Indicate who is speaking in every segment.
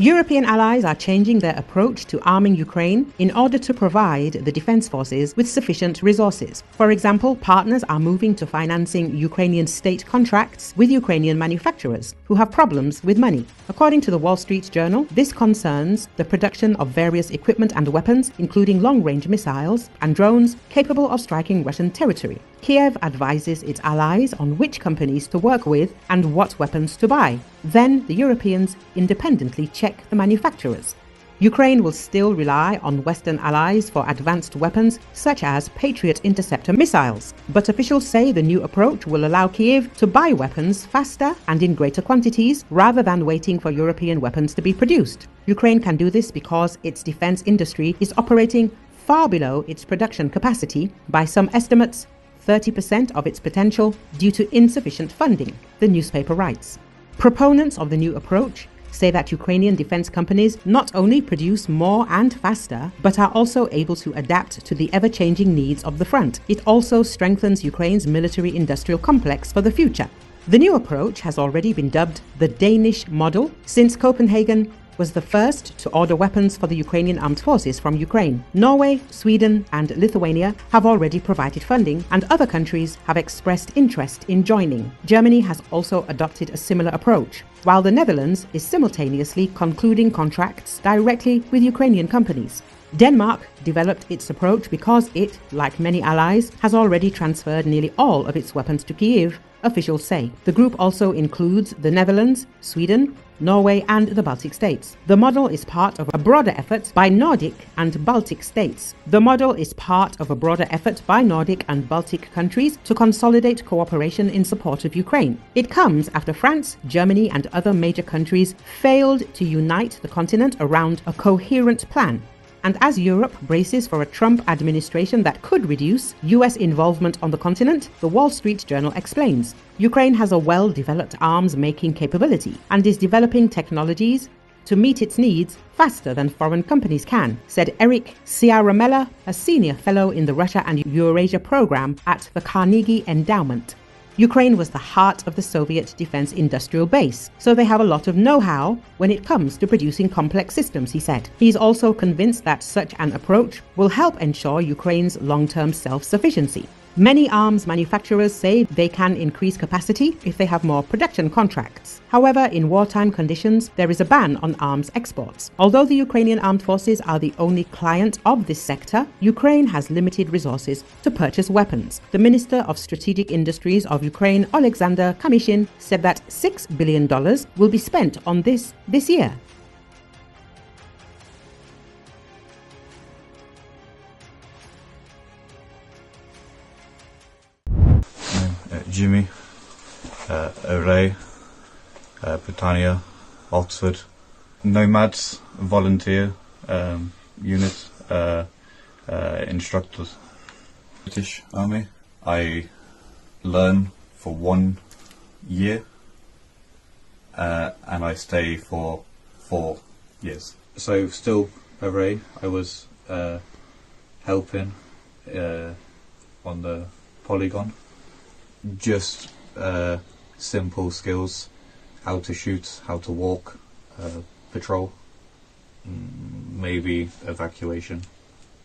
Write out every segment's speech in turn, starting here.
Speaker 1: European allies are changing their approach to arming Ukraine in order to provide the defense forces with sufficient resources. For example, partners are moving to financing Ukrainian state contracts with Ukrainian manufacturers who have problems with money. According to the Wall Street Journal, this concerns the production of various equipment and weapons, including long-range missiles and drones capable of striking Russian territory. Kiev advises its allies on which companies to work with and what weapons to buy. Then the Europeans independently check the manufacturers. Ukraine will still rely on Western allies for advanced weapons such as Patriot interceptor missiles, but officials say the new approach will allow Kyiv to buy weapons faster and in greater quantities rather than waiting for European weapons to be produced. Ukraine can do this because its defense industry is operating far below its production capacity, by some estimates 30% of its potential, due to insufficient funding, the newspaper writes. Proponents of the new approach say that Ukrainian defense companies not only produce more and faster, but are also able to adapt to the ever-changing needs of the front. It also strengthens Ukraine's military-industrial complex for the future. The new approach has already been dubbed the Danish model, since Copenhagen was the first to order weapons for the Ukrainian armed forces from Ukraine. Norway, Sweden, and Lithuania have already provided funding, and other countries have expressed interest in joining. Germany has also adopted a similar approach, while the Netherlands is simultaneously concluding contracts directly with Ukrainian companies. Denmark developed its approach because it, like many allies, has already transferred nearly all of its weapons to Kyiv, officials say. The group also includes the Netherlands, Sweden, Norway, and the Baltic states. The model is part of a broader effort by Nordic and Baltic states. The model is part of a broader effort by Nordic and Baltic countries to consolidate cooperation in support of Ukraine. It comes after France, Germany, and other major countries failed to unite the continent around a coherent plan. And as Europe braces for a Trump administration that could reduce US involvement on the continent, the Wall Street Journal explains, Ukraine has a well-developed arms-making capability and is developing technologies to meet its needs faster than foreign companies can, said Eric Ciaramella, a senior fellow in the Russia and Eurasia program at the Carnegie Endowment. Ukraine was the heart of the Soviet defense industrial base, so they have a lot of know-how when it comes to producing complex systems, he said. He's also convinced that such an approach will help ensure Ukraine's long-term self-sufficiency. Many arms manufacturers say they can increase capacity if they have more production contracts. However, in wartime conditions, there is a ban on arms exports. Although the Ukrainian armed forces are the only client of this sector, Ukraine has limited resources to purchase weapons. The Minister of Strategic Industries of Ukraine, Alexander Kamyshin, said that $6 billion will be spent on this year.
Speaker 2: Jimmy, Array, Britannia, Oxford, Nomads, volunteer unit, instructors. British Army. I learn for 1 year and I stay for 4 years. So still Array, I was helping on the polygon. Just simple skills, how to shoot, how to walk, patrol, maybe evacuation.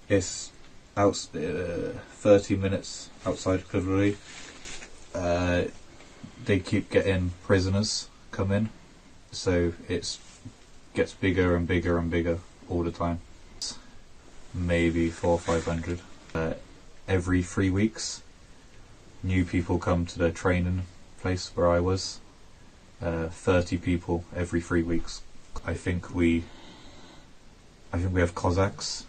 Speaker 2: It's 30 minutes outside Kharkiv. They keep getting prisoners come in, so it gets bigger and bigger and bigger all the time. Maybe 400 or 500 every 3 weeks. New people come to the training place where I was. 30 people every 3 weeks. I think we have Cossacks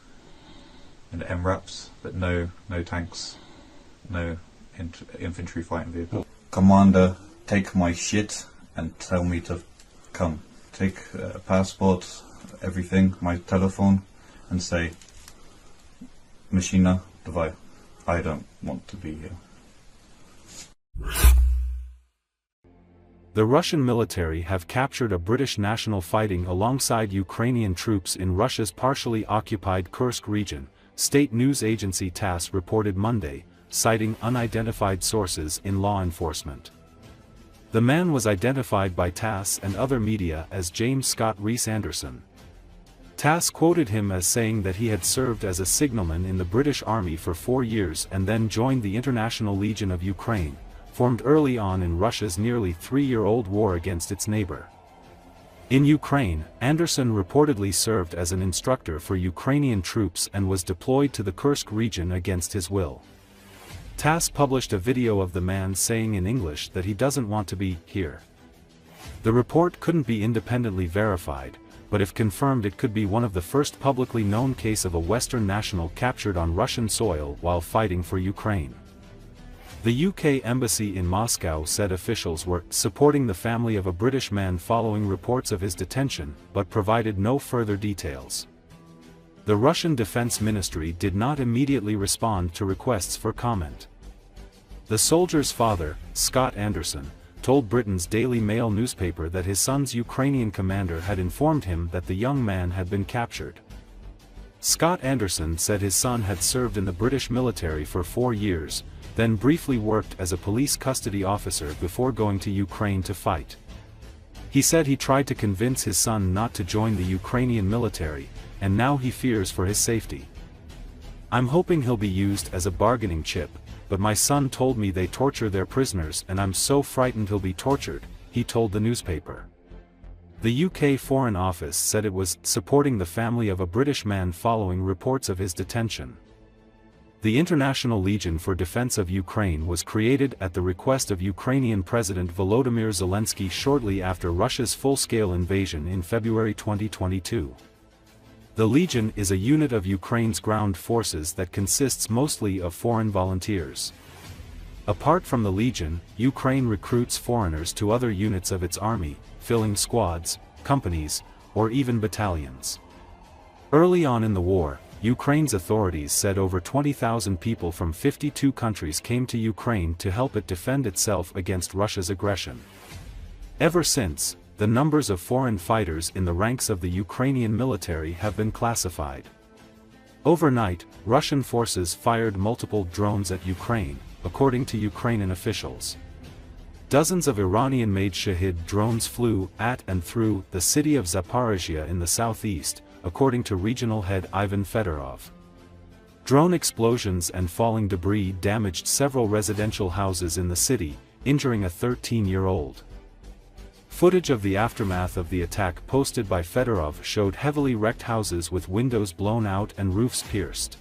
Speaker 2: and MRAPs, but no tanks, no infantry fighting vehicle. Commander, take my shit and tell me to come. Take a passport, everything, my telephone, and say, Machina, давай. I don't want to be here.
Speaker 3: The Russian military have captured a British national fighting alongside Ukrainian troops in Russia's partially occupied Kursk region, state news agency TASS reported Monday, citing unidentified sources in law enforcement. The man was identified by TASS and other media as James Scott Rees-Anderson. TASS quoted him as saying that he had served as a signalman in the British Army for 4 years and then joined the International Legion of Ukraine, formed early on in Russia's nearly 3-year-old war against its neighbor. In Ukraine, Anderson reportedly served as an instructor for Ukrainian troops and was deployed to the Kursk region against his will. TASS published a video of the man saying in English that he doesn't want to be here. The report couldn't be independently verified, but if confirmed it could be one of the first publicly known case of a Western national captured on Russian soil while fighting for Ukraine. The UK embassy in Moscow said officials were supporting the family of a British man following reports of his detention, but provided no further details. The Russian Defense Ministry did not immediately respond to requests for comment. The soldier's father, Scott Anderson, told Britain's Daily Mail newspaper that his son's Ukrainian commander had informed him that the young man had been captured. Scott Anderson said his son had served in the British military for 4 years, then briefly worked as a police custody officer before going to Ukraine to fight. He said he tried to convince his son not to join the Ukrainian military, and now he fears for his safety. "I'm hoping he'll be used as a bargaining chip, but my son told me they torture their prisoners and I'm so frightened he'll be tortured," he told the newspaper. The UK Foreign Office said it was supporting the family of a British man following reports of his detention. The International Legion for Defense of Ukraine was created at the request of Ukrainian President Volodymyr Zelensky shortly after Russia's full-scale invasion in February 2022. The Legion is a unit of Ukraine's ground forces that consists mostly of foreign volunteers. Apart from the Legion, Ukraine recruits foreigners to other units of its army, filling squads, companies, or even battalions. Early on in the war, Ukraine's authorities said over 20,000 people from 52 countries came to Ukraine to help it defend itself against Russia's aggression. Ever since, the numbers of foreign fighters in the ranks of the Ukrainian military have been classified. Overnight, Russian forces fired multiple drones at Ukraine, according to Ukrainian officials. Dozens of Iranian-made Shahid drones flew at and through the city of Zaporizhia in the southeast, according to regional head Ivan Fedorov. Drone explosions and falling debris damaged several residential houses in the city, injuring a 13-year-old. Footage of the aftermath of the attack posted by Fedorov showed heavily wrecked houses with windows blown out and roofs pierced.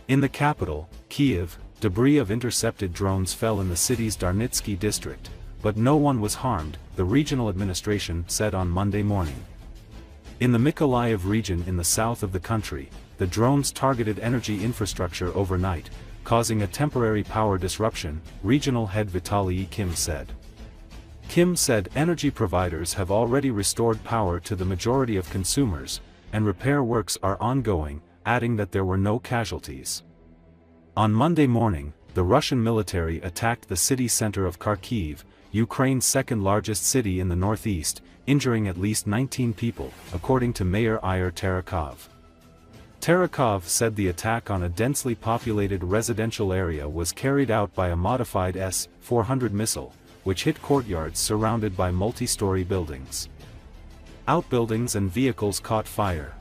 Speaker 3: In the capital, Kiev, debris of intercepted drones fell in the city's Darnitsky district, but no one was harmed, the regional administration said on Monday morning. In the Mykolaiv region in the south of the country, the drones targeted energy infrastructure overnight, causing a temporary power disruption, regional head Vitaly Kim said. Kim said energy providers have already restored power to the majority of consumers, and repair works are ongoing, adding that there were no casualties. On Monday morning, the Russian military attacked the city center of Kharkiv, Ukraine's second-largest city in the northeast, injuring at least 19 people, according to Mayor Ihor Terekov. Terekov said the attack on a densely populated residential area was carried out by a modified S-400 missile, which hit courtyards surrounded by multi-story buildings. Outbuildings and vehicles caught fire.